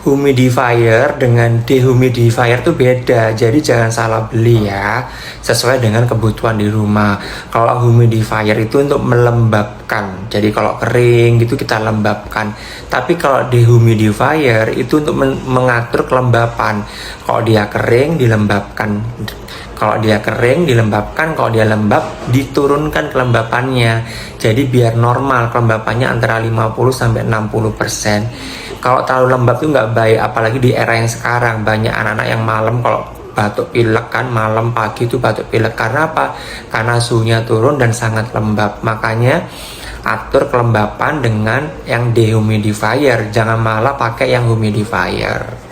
Humidifier dengan dehumidifier itu beda, jadi jangan salah beli ya, sesuai dengan kebutuhan di rumah. Kalau humidifier itu untuk melembabkan, jadi kalau kering gitu kita lembabkan. Tapi kalau dehumidifier itu untuk mengatur kelembapan. Kalau dia kering dilembabkan, kalau dia kering dilembabkan, kalau dia lembab diturunkan kelembapannya. Jadi biar normal kelembapannya antara 50-60%. Kalau terlalu lembab itu nggak baik, apalagi di era yang sekarang banyak anak-anak yang malam kalau batuk pilek kan, malam pagi itu batuk pilek. Karena apa? Karena suhunya turun dan sangat lembab. Makanya atur kelembapan dengan yang dehumidifier, jangan malah pakai yang humidifier.